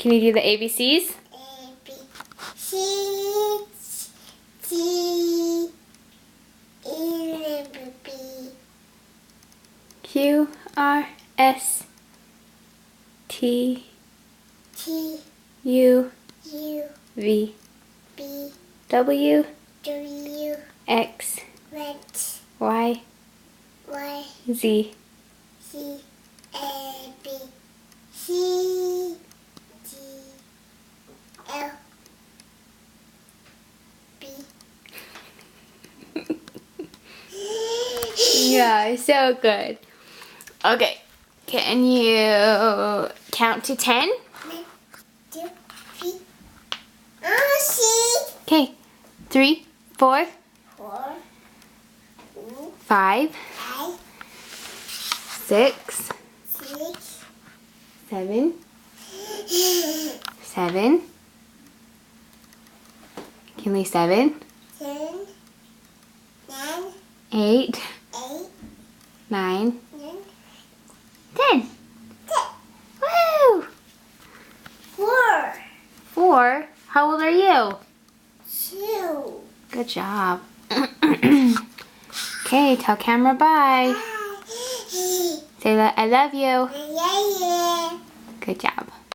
Can you do the ABCs? A, B, C, D, E, B, Q, R, S, T, T, U, U, V, B, W, W, X, X, Y, Y, Z. C, A, B, C, D, L, B. Yeah, so good. Okay, can you count to 10? 1, 2, 3. Oh, see. Okay, 3, 4, 4, 5, 5, 6, 6, 7, 7. Kinley, 7, 7, 9, 8, 8, 9, 9, 10. 10. Woo! 4, 4. How old are you? 2. Good job. Okay, tell camera bye. Bye. Say that I love you. Yeah, yeah. Good job.